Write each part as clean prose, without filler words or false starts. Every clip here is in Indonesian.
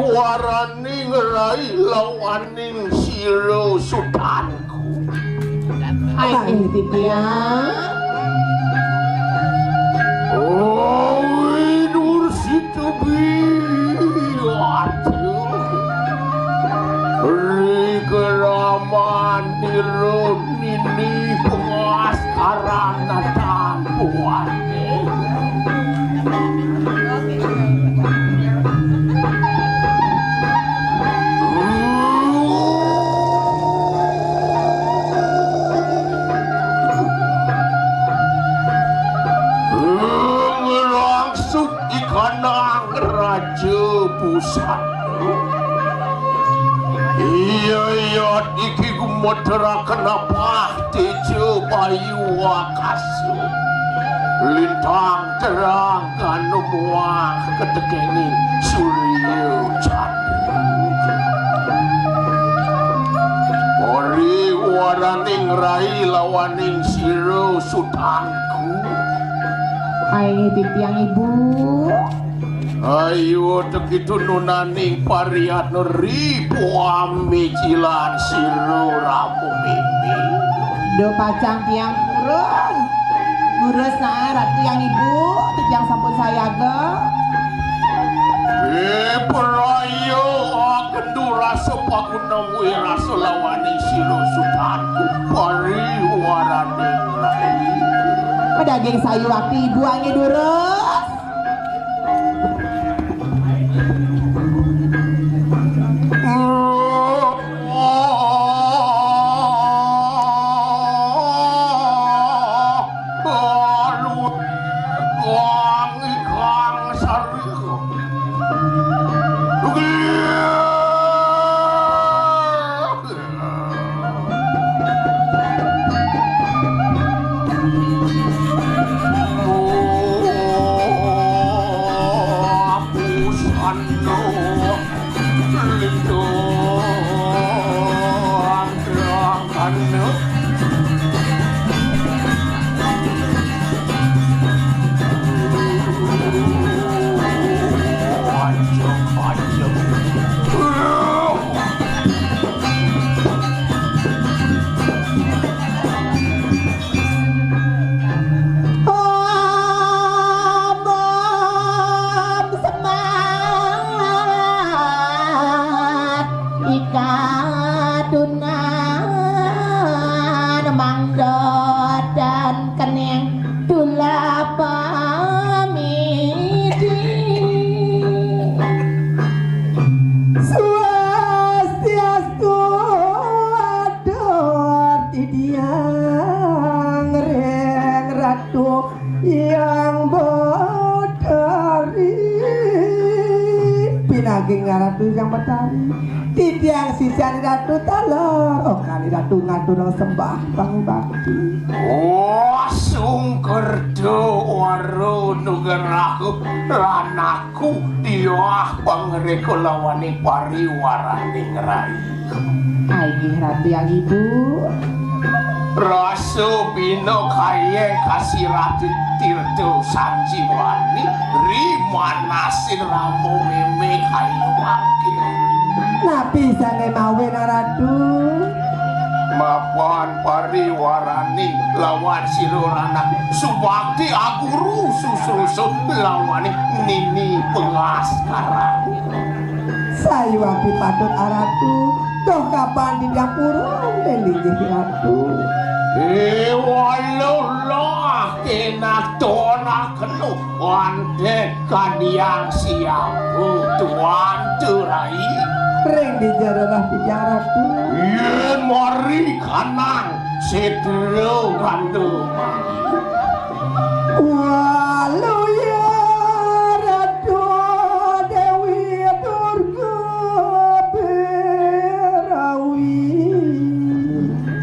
Waraning rai lawaning siro sudanku. Ai titiang. Oh, nur situ biatu. Rigeraman dirun ini pengaskaran tampuan. Pusat iya iki gumodra kenapa tejo bayu wakasu lintang terang kanu muang ketekengin surya candi ori waraning rai lawaning siro sudanku. Ai titiang ibu. Ayo begitu nunaning pariat ribu amicilan siro ramu mimi. Do pacang tiang purun. Ngurus nah ratu yang ibu, tiang sampun saya ke. Perayo agendu rasa pakuna rasa lawaning siro sudanku pari waraning rai. Pedaging sayu waktu ibu angin durus. Titiang sisian ratu talor, oh kali ratu ngatur sembah bangun bakti. Oh sungker do waro nugeraku ranaku diah pangreko lawani pariwaraning rai. Ayo ratu yang ibu. Raso bino kaya kasih ratu tirto sanjiwani rimanasin ramu meme kayu wakil. Nabi sange mawe naradu mapan pariwarani lawan siro anak subakti aguru susu lawan nini pengaskara sayu api patut aratu toh kapan tidak purun delingi ratu walau loh kena tona kenu wante kadiang siapu tuan turai ring dijarah ratu yen mari kanang sedero gandu walau ya ratu dewi durga berawi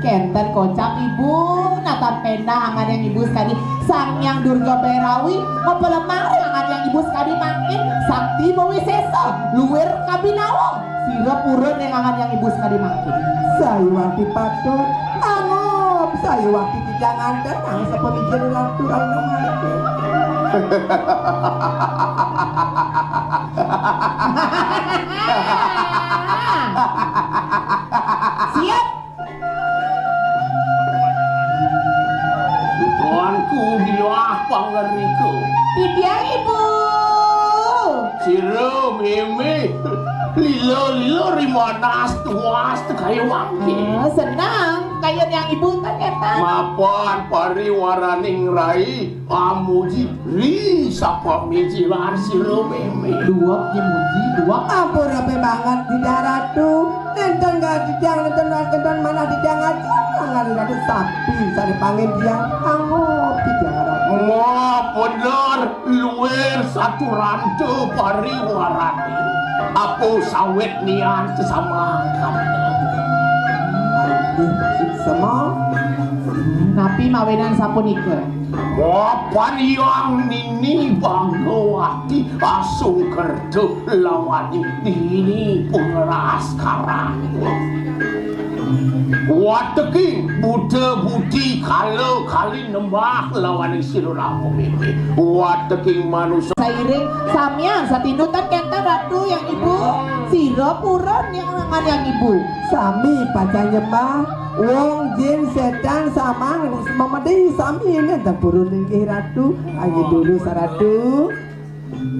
kenten kocak ibu nata pena angan yang ibu sekali sang yang durga berawi apa lemah yang ibu sekali makin sakti bawa sesa luwer kabinawang sira purun yang angan yang ibu sekali makin saya waktu patut angop saya waktu jangan tenang sepemikir ratu alam mati siap Tuanku dia pangeriku tidiang ibu Siro meme lilo rimanas tuas kayu wangki senang kayak yang ibu ternyata mapan pariwaraning rai amuji ri sapa mijilan siro meme dua jemuji dua ampun rapi banget tidak ratu nonton gak dijang nonton malah dijang aja nggak ada sapi bisa dipanggil dia angop tidak ratu Wah bener luwer satu rantu pariwarani apa sawit nian sesama semua napi mawenan sapunika Wapan yang nini banggawati asung kerja lawani ini pengeras karang Wateki Buddha budi kalau kali nembah lawan siro ramu mimi Wateki manusia sairing samya satindutan kenta ratu yang ibu sira purun yang angan yang ibu sami pacar nyembah wong jin setan sama memedi sami ini dan turun ke ratu ayo dulu saratu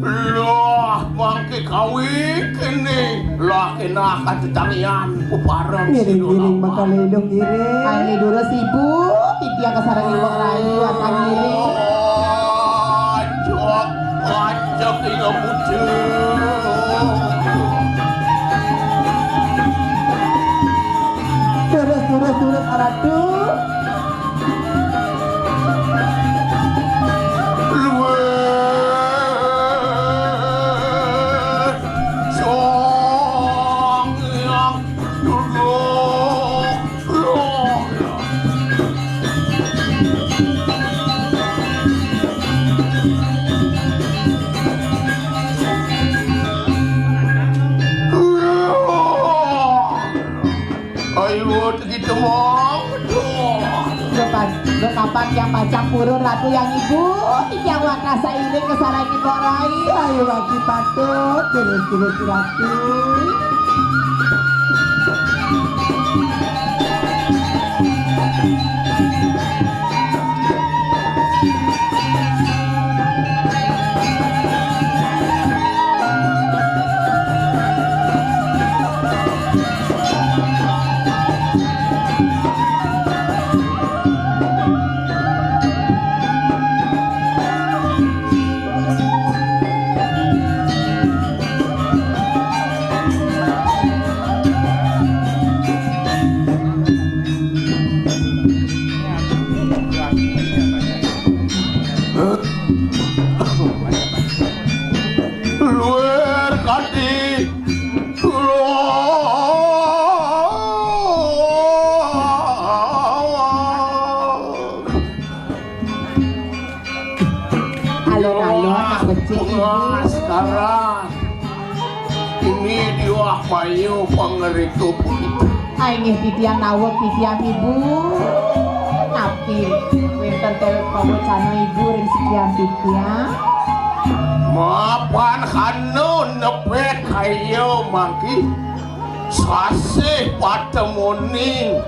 Loh bangke kawi kene lah kena kacetangian puparang ngiring-ngiring bakal lelong ngiring kali dulu ibu titiang kesarang iwak rayu akan ngiring Ajak tinggal putih turus saratu kapan yang pacang purun ratu yang ibu yang wakasa iring kesarang iwak rayu ayo lagi patut turus ratu luar kati alon-alon becik sekarang ini dia payu pangeriku aingih titiang nawak titiang ibu napi winten tewek pawacana ibu ring sekian titiang mapan hanu nepet kayo mangki sasih patemuning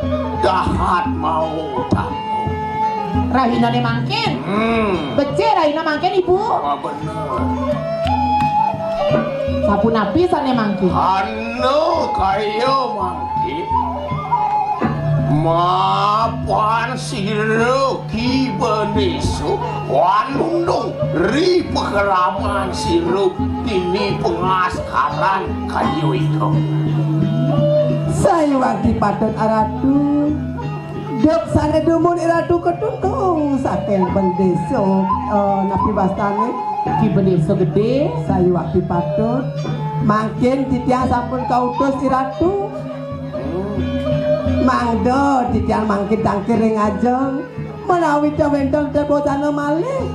dahat mau tamu rahina ne mangkin becik rahina mangkin ibu bener sapu napi sane mangkin hanu kayo mangki mapan siro ki beneso wanundung ri pekeraman siro ini pengaskaran kayu itu saya waktu patut aratu dok sana dumun iratu ketutung saking bendeso napi bastane ki beneso gede saya waktu patut makin titiang sampun kautus iratu mangdo titiang mangkin tangkir ring ajeng menawi cawendong terbocana malih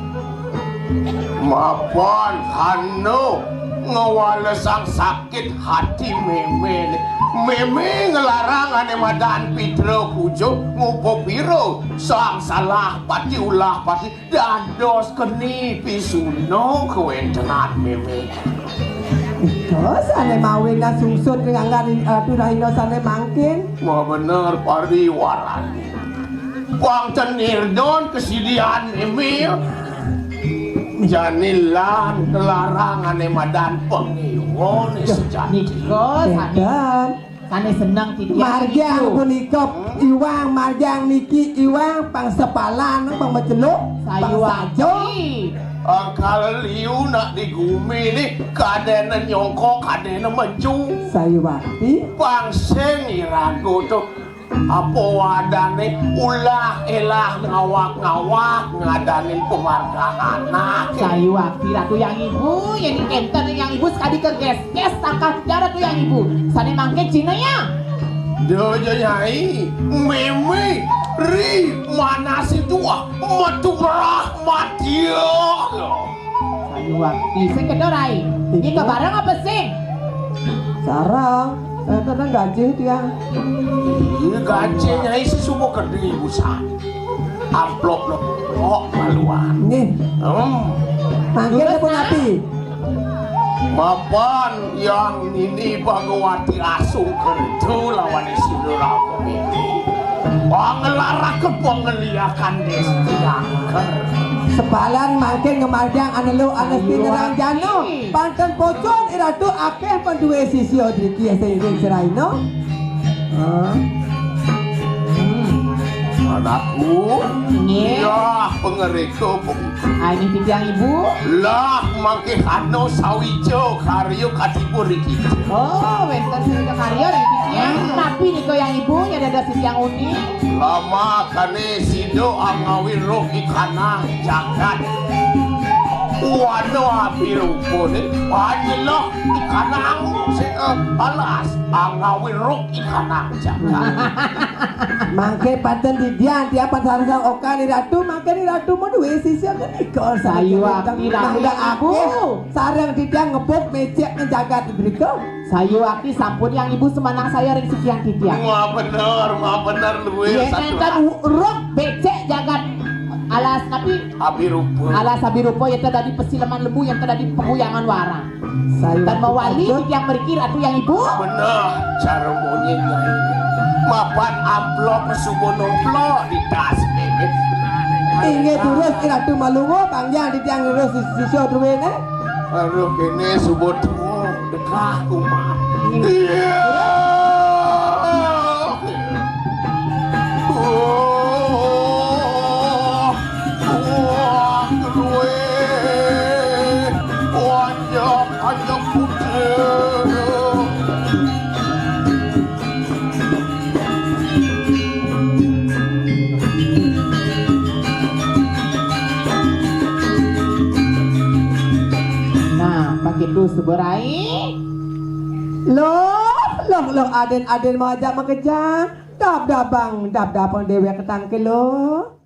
Mapan Hano ngawala sang sakit hati meme ngelarang ane madan Pitro pujo ngupo piro sang salah pati ulah pati dados keni pisuno kewentengan meme. Terus ane mawin na sungsut dengan ngani turahino sane mangkin. Ma bener pariwaran. Wang tenir don kesediaan meme. Janilan kelarangan madan pengiwon sejati. Niko sane senang titiang Marjang punika iwang marjang niki iwang pangsepalan bang maceluk sayuwaki. Kalau liu nak digumi ni kadena nyongko kadena menju. Sayuwati Pangseng irago tu apa wadane ulah elah ngawak ngadanin pemarga anak. Sayuwaki ratu yang ibu, yang enten yang ibu sekali ke ges angkat darah tu yang ibu. Sane mangke Cina ya. Dojo nyai, meme ri mana si tua matu merah matio. Sayuwaki sing kedorai. Ini kebarang apa sih? sarang tenang gaji dia. Ini gaji nyai si subuh kediri busa. Amplop lo maluan. Nih, panggilnya pun api. Mapan yang ini Bhagawati asung kerja lawan isi neraka ini. Pangelara ke pengeliakan destiaker. Sebalan makin ngemarjang anelu anes pinerang jano. Panten pocon iratu akeh pendue sisi odriki seiring seraino. Anakku, Nye. ya pengereko Ini titiang ibu. lah mangke hano sawijo karyo katipu riki. Oh, wenten sing karya yang titiang. Tapi niko yang ibu yang ada titiang unik. Lama kane sido angawi roh ikanang jagat. Wano api rupone panjelo ikanang alas angawi roh ikanang jagat. Mangke panten didian dia pansarang oka ni ratu mangke ni ratu mau duwe sisi kenika Sayuwaki ratu aku sarang didian ngebuk mejek ngejagat beriko. Sayuwaki sampun yang ibu semanang saya ring sekian titiang. Ma bener luwe Yen satu enten uruk becek jagat alas tapi api rupa. alas sabirupo yang tadi pesileman lembu yang tadi penguyangan warang. Dan Sayuwaki mewali yang berikir atau yang ibu. Bener cara monyetnya ini. Mapan amplop subonomplo di tas bebek. inge terus iratu malungo pangjang didian terus sisi duwene. Aduh kene subono dekah umat. Iya. Ajak putih. Nah, pakai dus seberai. Loh aden mau ajak makejang. Dap dabang dewek ketangke loh.